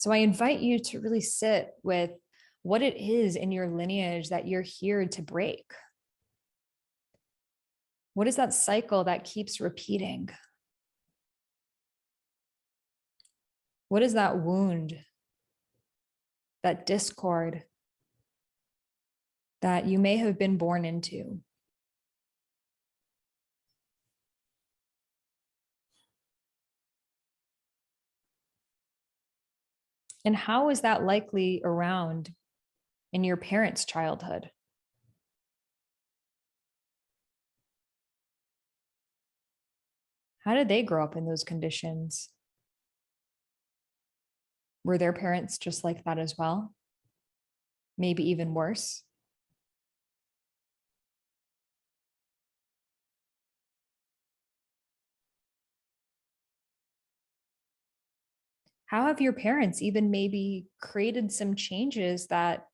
So I invite you to really sit with what it is in your lineage that you're here to break. What is that cycle that keeps repeating? What is that wound, that discord that you may have been born into? And how is that likely around in your parents' childhood? How did they grow up in those conditions? Were their parents just like that as well? Maybe even worse? How have your parents even maybe created some changes that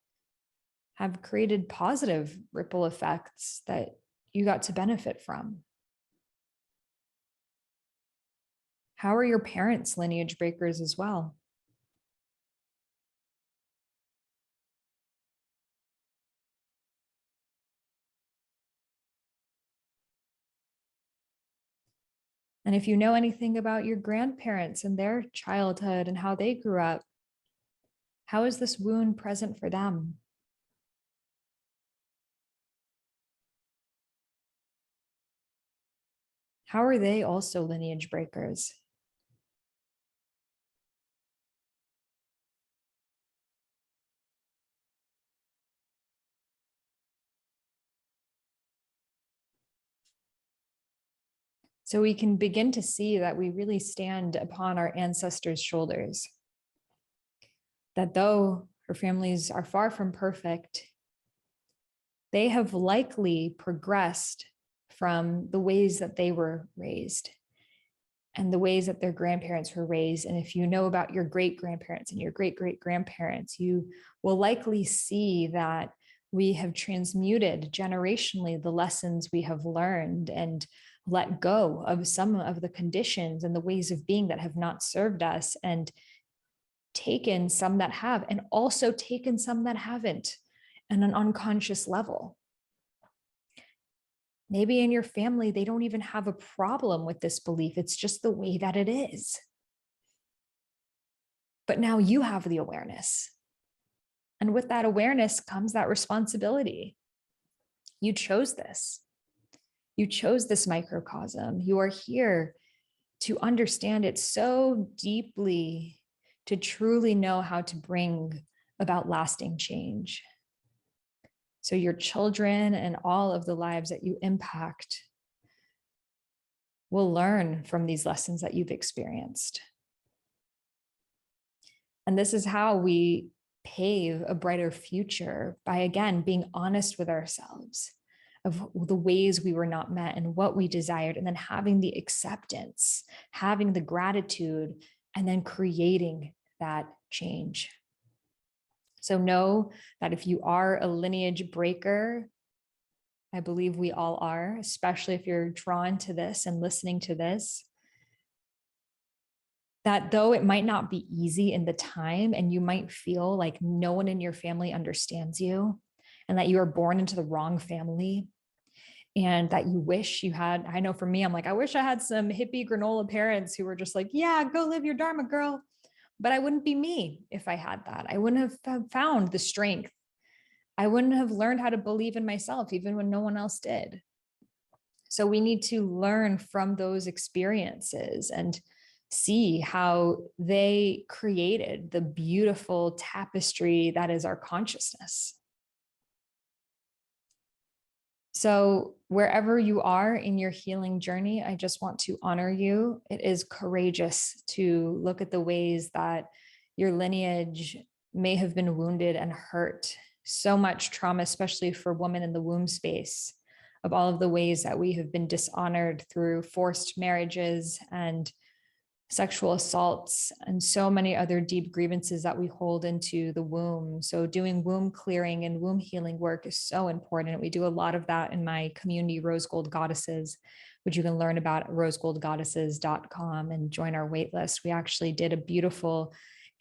have created positive ripple effects that you got to benefit from? How are your parents lineage breakers as well? And if you know anything about your grandparents and their childhood and how they grew up, how is this wound present for them? How are they also lineage breakers? So we can begin to see that we really stand upon our ancestors' shoulders. That though our families are far from perfect, they have likely progressed from the ways that they were raised and the ways that their grandparents were raised. And if you know about your great grandparents and your great great grandparents, you will likely see that we have transmuted generationally the lessons we have learned and let go of some of the conditions and the ways of being that have not served us, and taken some that have, and also taken some that haven't on an unconscious level. Maybe in your family, they don't even have a problem with this belief. It's just the way that it is. But now you have the awareness. And with that awareness comes that responsibility. You chose this. You chose this microcosm. You are here to understand it so deeply, to truly know how to bring about lasting change. So your children and all of the lives that you impact will learn from these lessons that you've experienced. And this is how we pave a brighter future, by, again, being honest with ourselves of the ways we were not met and what we desired, and then having the acceptance, having the gratitude, and then creating that change. So know that if you are a lineage breaker, I believe we all are, especially if you're drawn to this and listening to this, that though it might not be easy in the time, and you might feel like no one in your family understands you, and that you are born into the wrong family, and that you wish you had, I know for me, I'm like, I wish I had some hippie granola parents who were just like, yeah, go live your Dharma, girl. But I wouldn't be me if I had that. I wouldn't have found the strength. I wouldn't have learned how to believe in myself, even when no one else did. So we need to learn from those experiences and see how they created the beautiful tapestry that is our consciousness. So wherever you are in your healing journey, I just want to honor you. It is courageous to look at the ways that your lineage may have been wounded and hurt. So much trauma, especially for women in the womb space, of all of the ways that we have been dishonored through forced marriages and sexual assaults, and so many other deep grievances that we hold into the womb. So doing womb clearing and womb healing work is so important. We do a lot of that in my community, Rose Gold Goddesses, which you can learn about at rosegoldgoddesses.com and join our waitlist. We actually did a beautiful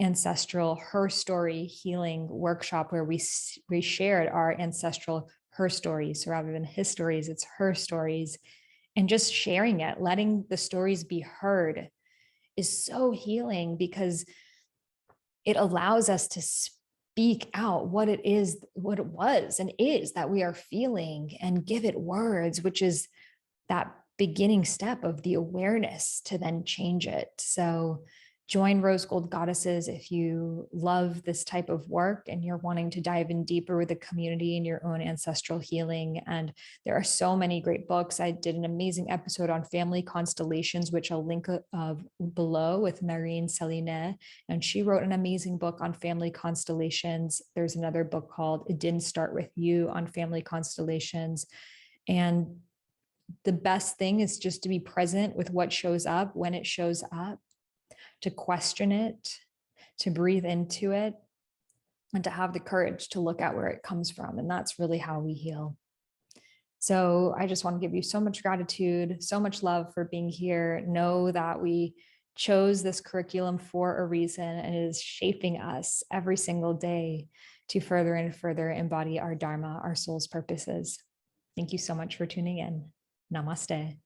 ancestral her story healing workshop where we shared our ancestral her stories. So rather than his stories, it's her stories, and just sharing it, letting the stories be heard is so healing, because it allows us to speak out what it is, what it was and is that we are feeling, and give it words, which is that beginning step of the awareness to then change it. So join Rose Gold Goddesses if you love this type of work and you're wanting to dive in deeper with the community and your own ancestral healing. And there are so many great books. I did an amazing episode on family constellations, which I'll link below, with Marine Celine, and she wrote an amazing book on family constellations. There's another book called It Didn't Start With You on family constellations. And the best thing is just to be present with what shows up when it shows up, to question it, to breathe into it, and to have the courage to look at where it comes from. And that's really how we heal. So I just want to give you so much gratitude, so much love for being here. Know that we chose this curriculum for a reason, and it is shaping us every single day to further and further embody our Dharma, our soul's purposes. Thank you so much for tuning in. Namaste.